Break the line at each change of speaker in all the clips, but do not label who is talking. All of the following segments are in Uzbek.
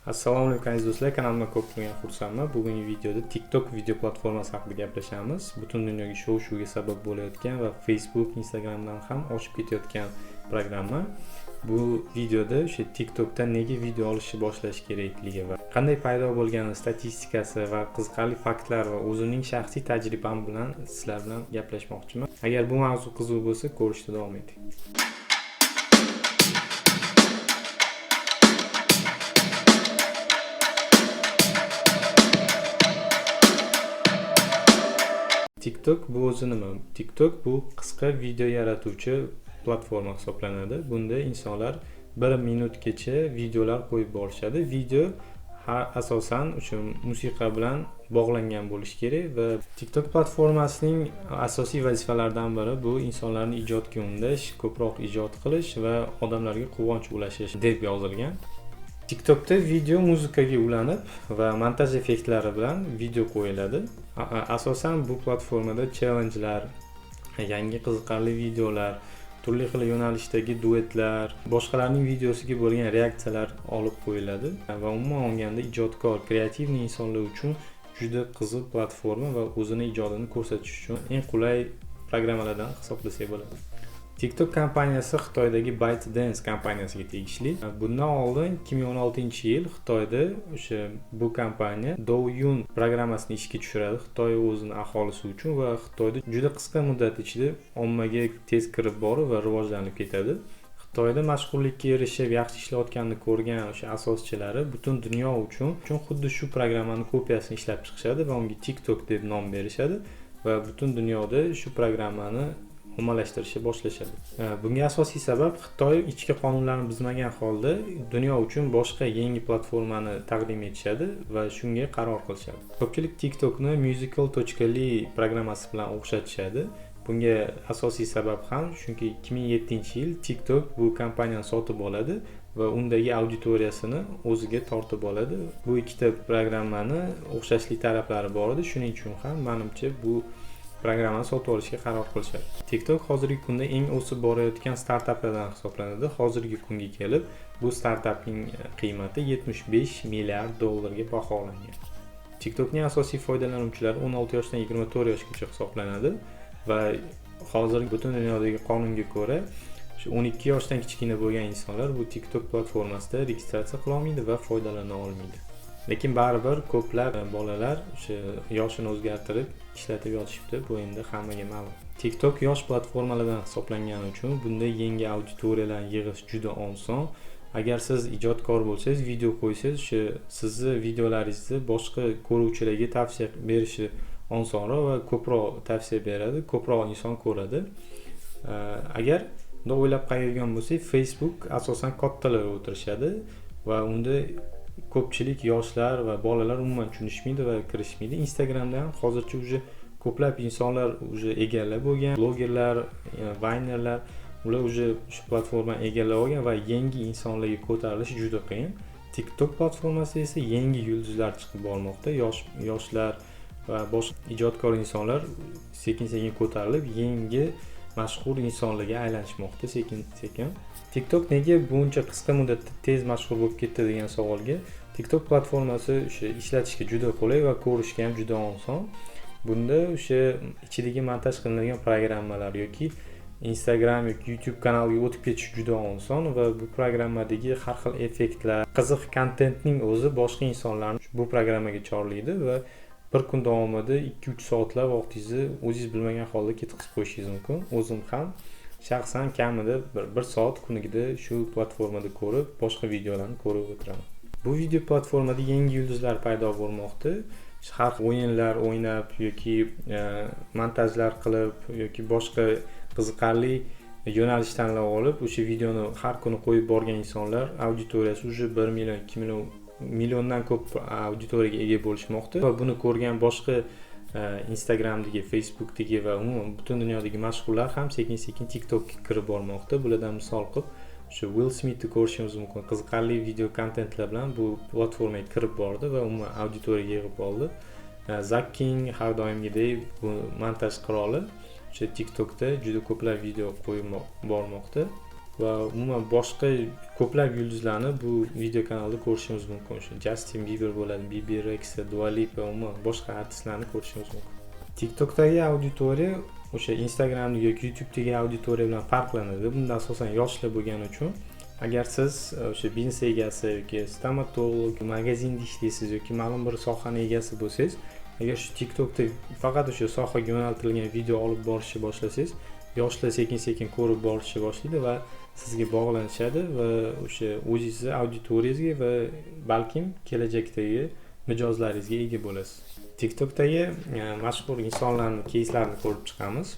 Assalomu alaykum aziz do'stlar, kanalimga ko'p bo'lgan xursandman. Bugungi videoda TikTok video platformasi haqida gaplashamiz. Butun dunyoga shov-shuvga sabab bo'layotgan va Facebook, Instagramdan ham oshib ketayotgan programma. Bu videoda o'sha TikTokda nega video olishni boshlash kerakligi va qanday paydo bo'lgani statistikasi va qiziqarli faktlar va o'zimning shaxsiy tajribam bilan sizlar bilan gaplashmoqchiman. Agar bu mavzu qiziq bo'lsa, ko'rishda davom eting. TikTok bu o'zi nima? TikTok bu qisqa video yaratuvchi platforma hisoblanadi. Bunda insonlar 1 minutgacha videolar qo'yib borishadi. Video asosan o'sha musiqa bilan bog'langan bo'lishi kerak va TikTok platformasining asosiy vazifalaridan biri bu insonlarni ijodga undash, ko'proq ijod qilish va odamlarga quvonch ulashish deb yozilgan. TikTokda video muzikaga ulanib va montaj effektlari bilan video qo'yiladi. Asosan bu platformada challenge'lar, yangi qiziqarli videolar, turli xil yo'nalishdagi duetlar, boshqalarning videosiga bo'lgan reaksiyalar olib qo'yiladi va umuman olganda ijodkor, kreativniy insonlar uchun juda qiziq platforma va o'zini ijodini ko'rsatish uchun eng qulay programmalardan hisoblasak bo'ladi. TikTok kompaniyasi Xitoydagi ByteDance kompaniyasiga tegishli. Bundan oldin 2016-yil Xitoyda o'sha bu kompaniya Douyin programmasini ishga tushiradi Xitoy o'zining aholisi uchun va Xitoyda juda qisqa muddat ichida ommaga tez kirib borib va rivojlanib ketadi. Xitoyda mashhurlikka erishib, yaxshi ishlayotganini ko'rgan o'sha asoschilari butun dunyo uchun xuddi shu programmani kopiyasini ishlab chiqishadi va unga TikTok deb nom berishadi va butun dunyoda shu programmani ommalashtirishni boshlashadi. Bunga asosiy sabab Xitoy ichki qonunlarni buzmagan holda dunyo uchun boshqa yangi platformani taqdim etishadi va shunga qaror qilishadi. Ko'pchilik TikTokni musical.ly programmasi bilan o'xshatishadi. Bunga asosiy sabab ham chunki 2007-yil TikTok bu kompaniyani sotib oladi va undagi auditoriyasini o'ziga tortib oladi. Bu ikkita programmani o'xshashli taraflari bor edi, shuning uchun ham menimcha bu programmani sotib olishga qaror qilishadi. TikTok hozirgi kunda eng o'sib borayotgan startaplardan hisoblanadi. Hozirgi kunga kelib bu startapning qiymati $75 milliard ga baholangan. TikTokning asosiy foydalanuvchilari 16 yoshdan 24 yoshgacha hisoblanadi va hozir butun dunyodagi qonunga ko'ra 12 yoshdan kichkina bo'lgan insonlar bu TikTok platformasida registratsiya qila olmaydi va foydalana olmaydi. Lekin baribir ko'plab bolalar o'sha yoshini o'zgartirib ishlatib yotishibdi. Bu endi hammaga ma'lum. TikTok yosh platformalardan hisoblangani uchun bunda yangi auditoriyalarni yig'ish juda oson. Agar siz ijodkor bo'lsangiz, video qo'ysangiz, o'sha sizni videolaringizni boshqa ko'ruvchilarga tavsiya berishi osonroq va ko'proq tavsiya beradi, ko'proq inson ko'radi. Agar unda o'ylab qaraydigan bo'lsak, Facebook asosan kattalar o'tirishadi va unda ko'pchilik yoshlar va bolalar umuman tushunishmaydi va kirishmaydi. Instagramda ham hozircha uje ko'plab insonlar uje egallab bo'lgan, blogerlar, vaynerlar, ular uje shu platformani egallab olgan va yangi insonlarga ko'tarilish juda qiyin. TikTok platformasi esa yangi yulduzlar chiqib bormoqda. Yoshlar va boshqa ijodkor insonlar sekin-sekin ko'tarilib, yangi mashhur insonlarga aylanishmoqda sekin-sekin. TikTok nega buncha qisqa muddatda tez mashhur bo'lib ketdi degan savolga, TikTok platformasi o'sha ishlatishga juda qulay va ko'rishga ham juda oson. Bunda o'sha ichidagi montaj qilinadigan programmalar yoki Instagram yoki YouTube kanaliga o'tib ketish juda oson va bu programmadagi har xil effektlar, qiziq kontentning o'zi boshqa insonlarni bu programmaga chorlaydi va bir kun davomida 2-3 soatlab vaqtingizni o'zingiz bilmagan holda ketkazib qo'yishingiz mumkin. O'zim ham shaxsan kamida 1 soat kunigida shu platformada ko'rib, boshqa videolarni ko'rib o'tiraman. Bu video platformada yangi yulduzlar paydo bo'lmoqda. Har o'yinlar o'ynab yoki montajlar qilib yoki boshqa qiziqarli yo'nalish tanlab olib, o'sha videoni har kuni qo'yib borgan insonlar auditoriyasi uje 1 million, 2 milliondan ko'p auditoriyaga ega bo'lishmoqda va buni ko'rgan boshqa Instagramdagi, Facebookdagi va umuman butun dunyodagi mashhurlar ham sekin-sekin TikTokga kirib bormoqda. Bulardan misol qilib, shu Will Smithni ko'rishingiz mumkin. Qiziqarli video kontentlar bilan bu platformaga kirib bordi va umuman auditoriyaga yig'ib oldi. Zack King har doimgidek bu montaj qiroli o'sha TikTokda juda ko'plab video qo'yib bormoqda. va umuman boshqa ko'plab yulduzlarni bu video kanalda ko'rishimiz mumkin. Shu Justin Bieber bo'ladi, Bibi Rexha, Dua Lipa, umuman boshqa artistlarni ko'rishimiz mumkin. TikTokdagi auditoriya o'sha Instagram yoki YouTube'dagi auditoriya bilan farqlanadi. Bunda asosan yoshlar bo'lgani uchun agar siz o'sha biznes egasi yoki stomatolog, magazinda ishlaysiz yoki ma'lum bir sohani egasi bo'lsangiz, agar shu TikTokda faqat o'sha sohaga yo'naltirilgan video olib borishni boshlasangiz, yoshlar sekin-sekin ko'rib borishni boshlaydi va sizga bog'lanishadi va o'sha o'zingizni auditoriyangizga va balkim kelajakdagi mijozlaringizga ega bo'lasiz. TikTokdagi mashhur insonlarning кейslarini ko'rib chiqamiz.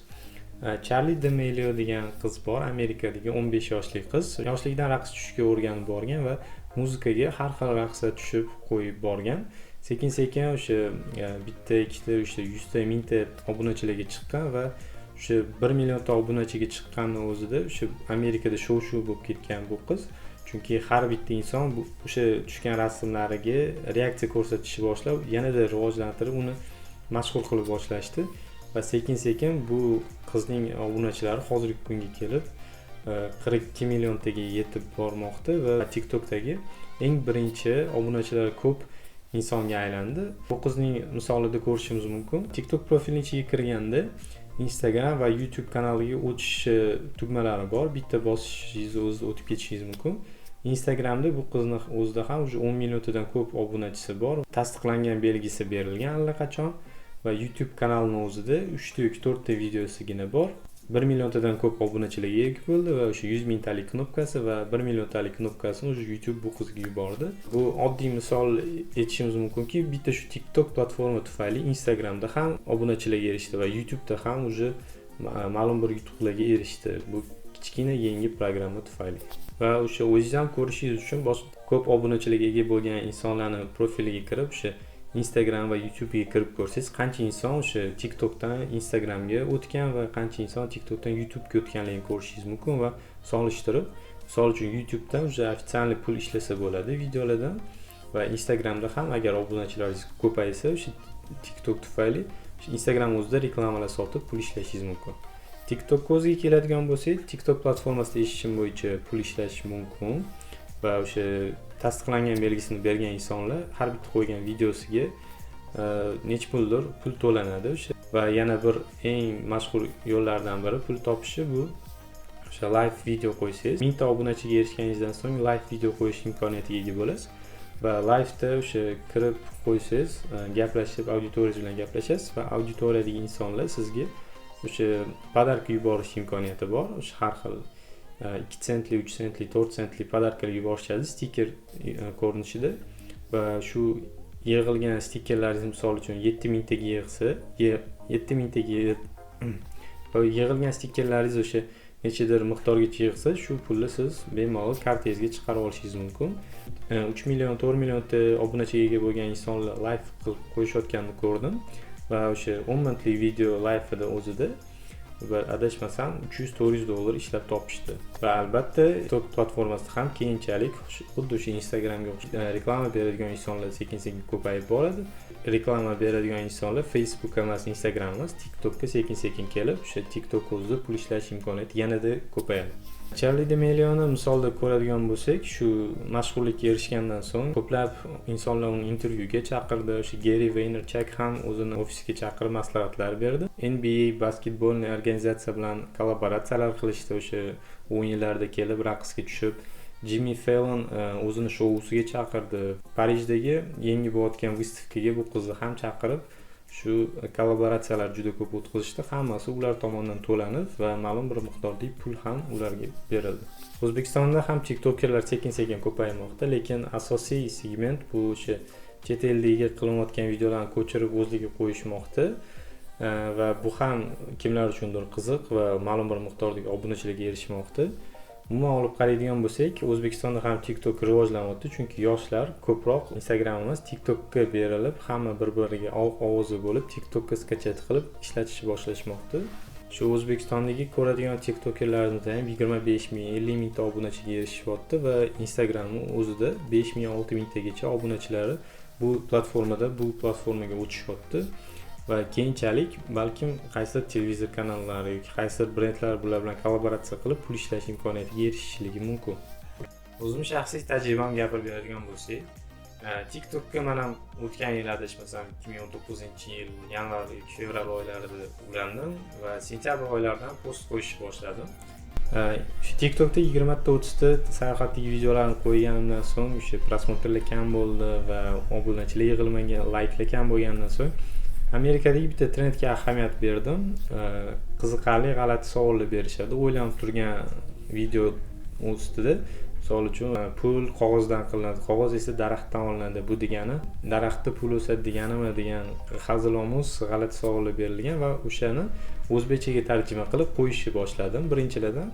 Charli D'Amelio degan qiz bor, Amerikadagi 15 yoshli qiz. Yoshligidan raqs tushishga o'rganib borgan va muzikaga har xil raqslar tushib qo'yib borgan. Sekin-sekin o'sha bitta, ikkita, o'sha 100 ta, 1000 ta obunachilarga chiqqan va o'sha 1 million ta obunachiga chiqqanning o'zida o'sha Amerikada shov-shuv bo'lib ketgan bu qiz. Chunki har bitta inson o'sha tushgan rasmlariga reaksiya ko'rsatishni boshlab, yanada rivojlantirib, uni mashhur qilib boshlashdi. Va sekin-sekin bu qizning obunachilari hozirgi kunga kelib 42 milliontaga yetib bormoqda va TikTokdagi eng birinchi obunachilari ko'p insonga aylandi. Bu qizning misolida ko'rishimiz mumkin. TikTok profilining ichiga kirganda Instagram va YouTube kanaliga o'tish tugmalari bor. Bitta bosishingiz o'zida o'tib ketishingiz mumkin. Instagramda bu qizning o'zida ham 10 milliontadan ko'p obunachisi bor. Tasdiqlangan belgisi berilgan allaqachon. Va YouTube kanalining o'zida 3 ta yoki 4 ta videosigina bor. 1 milliontadan ko'p obunachilarga ega bo'ldi va o'sha 100 mingtalik knopkasi va 1 milliontalik knopkasini o'sha YouTube bu qizga yubordi. Bu oddiy misol aytishimiz mumkinki, bitta shu TikTok platforma tufayli Instagramda ham obunachilarga erishdi va YouTube'da ham o'sha ma'lum bir yutuqlarga erishdi. Bu kichkina yangi programma tufayli. Va o'sha o'zingiz ham ko'rishingiz uchun ko'p obunachilarga ega bo'lgan insonlarning profiliga kirib o'sha Instagram va YouTube'ga kirib ko'rsangiz, qancha inson o'sha TikTokdan Instagramga o'tgan va qancha inson TikTokdan YouTube'ga o'tganligini ko'rishingiz mumkin va solishtirib, misol uchun YouTube'dan o'sha ofitsial pul ishlasa bo'ladi videolardan va Instagramda ham agar obunachilaringiz ko'paysa, o'sha TikTok tufayli Instagram o'zida reklamalar sotib pul ishlashingiz mumkin. TikTok o'ziga keladigan bo'lsak, TikTok platformasida eshitishim bo'yicha pul ishlash mumkin va o'sha tasdiqlangan belgisini bergan insonlar har bitta qo'ygan videosiga necha puldir pul to'lanadi o'sha. Va yana bir eng mashhur yo'llardan biri pul topishi bu o'sha live video qo'ysangiz, 1000 ta obunachiga erishganingizdan so'ng live video qo'yish imkoniyatiga ega bo'lasiz va live'da o'sha kirib qo'ysangiz, gaplashib auditoriyangiz bilan gaplashasiz va auditoriyadagi insonlar sizga o'sha podarka yuborish imkoniyati bor. O'sha har xil 2 sentli, 3 sentli, 4 sentli podarkalar yuborishadi stiker ko'rinishida va shu yig'ilgan stikerlaringiz misol uchun 7000 taga yig'sa, 7000 taga yig'ilgan stikerlaringiz o'sha nechadir miqdorgacha yig'sa, shu pulni siz bemalol kartangizga chiqarib olishingiz mumkin. 3 million, 4 millionta obunachiga ega bo'lgan insonlar live qilib qo'yishayotganini ko'rdim va o'sha 10 minutlik video live'ida o'zida va adashmasam $300-400 ishlab topishdi. Va albatta TikTok platformasida ham keyinchalik xuddi o'sha Instagramga reklama beradigan insonlar sekin-sekin ko'payib boradi. Reklama beradigan insonlar Facebook emas, Instagram emas, TikTokka sekin-sekin kelib, o'sha TikTok o'zida pul ishlash imkoniyati yanada ko'payadi. Charli D'Amelioni misolda ko'radigan bo'lsak, shu mashhurlikka erishgandan so'ng ko'plab insonlar uni intervyuga chaqirdi. O'sha Gary Vaynerchuk ham o'zini ofisiga chaqirib maslahatlar berdi. NBA basketbolni organizatsiya bilan kollaboratsiyalar qilishdi, o'sha o'yinlarda kelib raqsga tushib. Jimmy Fallon o'zini shousiga chaqirdi. Parijdagi yangi bo'layotgan выставkaga bu qizni ham chaqirib, shu kollaboratsiyalar juda ko'p o'tkazishdi. Hammasi ular tomonidan to'lanib va ma'lum bir miqdordagi pul ham ularga berildi. O'zbekistonda ham TikTokerlar sekin-sekin ko'paymoqda, lekin asosiy segment bu o'sha chet eldagi qilinayotgan videolarni ko'chirib o'zligiga qo'yishmoqda. Va bu ham kimlar uchundir qiziq va ma'lum bir miqdordagi obunachilarga erishmoqda. Umuman olib qaraydigan bo'lsak, O'zbekistonda ham TikTok rivojlanyapti, chunki yoshlar ko'proq Instagram emas, TikTokka berilib, hamma bir-biriga ovozi bo'lib, TikTokka skachat qilib ishlatishni boshlashmoqda. Shu O'zbekistondagi ko'radigan TikTokerlarimiz ham 25 ming, 50 ming ta obunachiga erishyapti va Instagramning o'zida 5 ming, 6 ming tagacha obunachilari bu platformaga o'tishyapti. va keyinchalik balkim qaysidir televizor kanallari yoki qaysidir brendlar bular bilan kollaboratsiya qilib pul ishlash imkoniyatiga erishishligi mumkin. O'zim shaxsiy tajribamni gapirib beradigan bo'lsak, TikTokka men ham o'tgan yil adashmasam 2019-yil yanvar yoki fevral oylarida ulandim va sentyabr oylaridan post qo'yishni boshladim. Shu TikTokda 20 ta 30 ta sayohatlik videolarni qo'yganimdan so'ng o'sha prosmotrlar kam bo'ldi va obunachilar yig'ilmagan, layklar kam bo'lgandan so'ng Amerikadagi bitta trendga ahamiyat berdim. Qiziqarli, g'alati savollar berishadi. O'ylanib turgan video ustida, misol uchun pul qog'ozdan qilinadi, qog'oz esa daraxtdan olinadi. Bu degani daraxtda pul o'sadi deganimi degan hazilomuz g'alati savollar berilgan va o'shani o'zbekchaga tarjima qilib qo'yishni boshladim birinchilardan.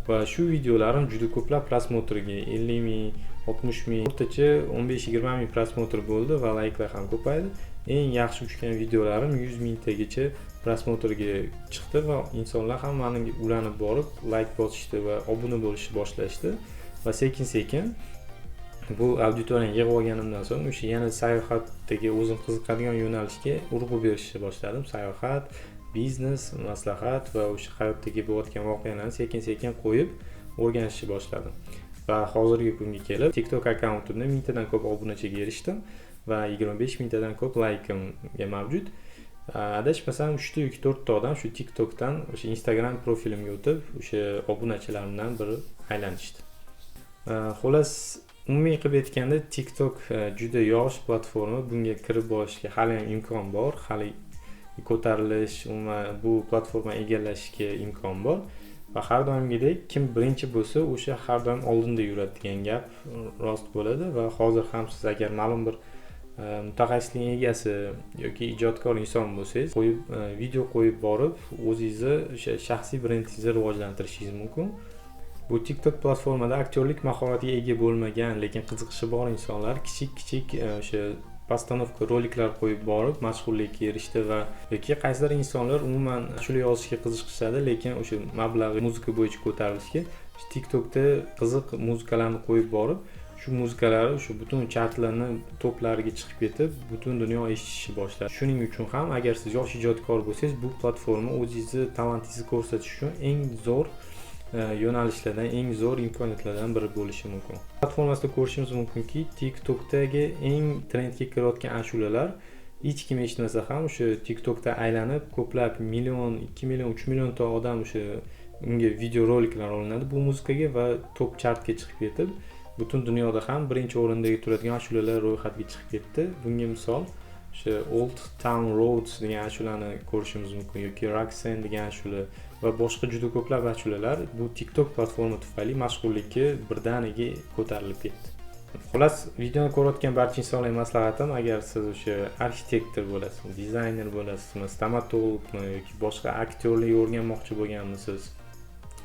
Va shu videolarim juda ko'plab prosmotrga 50 ming, 60 ming, o'rtacha 15-20 ming prosmotr bo'ldi va layklar ham ko'paydi. Eng yaxshi tushgan videolarim 100 mingtagacha prosmotrga chiqdi va insonlar ham menga ulanib borib layk bosishdi va obuna bo'lishni boshlashdi. Va sekin-sekin bu auditoriyani yig'ib olganimdan so'ng o'sha yana sayohatdagi o'zim qiziqadigan yo'nalishga urg'u berishni boshladim. Sayohat, biznes, maslahat va o'sha hayotdagi bo'layotgan voqealarni sekin-sekin qo'yib o'rganishni boshladim. Va hozirgi kunga kelib TikTok akkauntimda 1000 tadan ko'p obunachiga erishdim va 25 mingtadan ko'p laykimga mavjud. Adashmasam 3 ta yoki 4 ta odam shu TikTokdan o'sha Instagram profilimga o'tib, o'sha obunachilarimdan biri aylanishdi. Xolos, umumiy qilib aytganda TikTok juda yosh platforma, bunga kirib borishga hali ham imkon bor, hali ko'tarilish, umuman bu platforma egallashga imkon bor. Va har doimgidek kim birinchi bo'lsa, o'sha har doim oldinda yuradi degan gap rost bo'ladi va hozir ham siz agar ma'lum bir mutaxassislik egasi yoki ijodkor inson bo'lsangiz, video qo'yib borib, o'zingizni o'sha shaxsiy brendingizni rivojlantirishingiz mumkin. Bu TikTok platformada aktyorlik mahoratiga ega bo'lmagan, lekin qiziqishi bor insonlar kichik o'sha postanovka roliklar qo'yib borib mashhurlikka erishdi va yoki qaysidir insonlar umuman ashula yozishga qiziqishadi, lekin o'sha mablag'i muzika bo'yicha ko'tarilishga TikTokda qiziq muzikalarni qo'yib borib, shu muzikalar o'sha butun chartlarni to'plariga chiqib ketib, butun dunyo eshitishni boshladi. Shuning uchun ham agar siz yosh ijodkor bo'lsangiz, bu platforma o'zingizni talentingizni ko'rsatish uchun eng zo'r yo'nalishlardan, eng zo'r imkoniyatlardan biri bo'lishi mumkin. Platformasida ko'rishimiz mumkinki, TikTokdagi eng trendga kirayotgan ashulalar hech kim eshitmasa ham o'sha TikTokda aylanib, ko'plab million, 2 million, 3 million ta odam o'sha unga video roliklar olinadi bu muzikaga va top chartga chiqib ketib, butun dunyoda ham birinchi o'rindagi turadigan ashulalar ro'yxatga chiqib ketdi. Bunga misol o'sha Old Town Roads degan ashulani ko'rishimiz mumkin yoki Roxanne degan ashula va boshqa juda ko'plab ashulalar bu TikTok platforma tufayli mashhurlikka birdaniga ko'tarilib ketdi. Xolos, videoni ko'rayotgan barcha insonlarga maslahatim, agar siz o'sha arxitektor bo'lasiz, dizayner bo'lasiz, stomatologmi yoki boshqa aktyorlik o'rganmoqchi bo'lganmisiz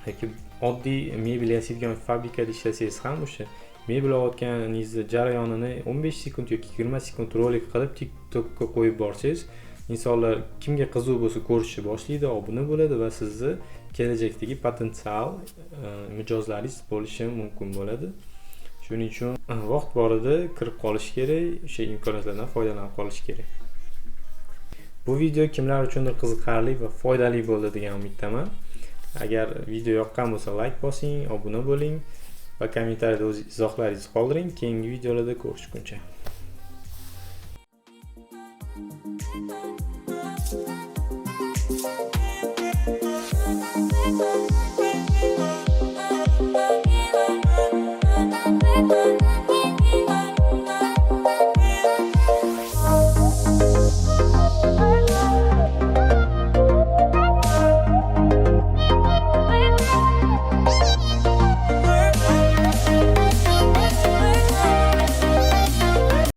yoki oddiy mebel yasaydigan fabrikada ishlasangiz ham o'sha mebel olayotganingizni jarayonini 15 sekund yoki 20 sekund rolik qilib TikTokka qo'yib borsangiz, insonlar kimga qiziq bo'lsa ko'rishni boshlaydi, obuna bo'ladi va sizni kelajakdagi potensial mijozlaringiz bo'lishi mumkin bo'ladi. Shuning uchun vaqt borida kirib qolish kerak, o'sha imkoniyatlardan foydalanib qolish kerak. Bu video kimlar uchundir qiziqarli va foydali bo'ldi degan umiddaman. Agar video yoqqan bo'lsa, like bosing, obuna bo'ling va kommentariyada o'z izohlaringizni qoldiring. Keyingi videolarda ko'rishguncha.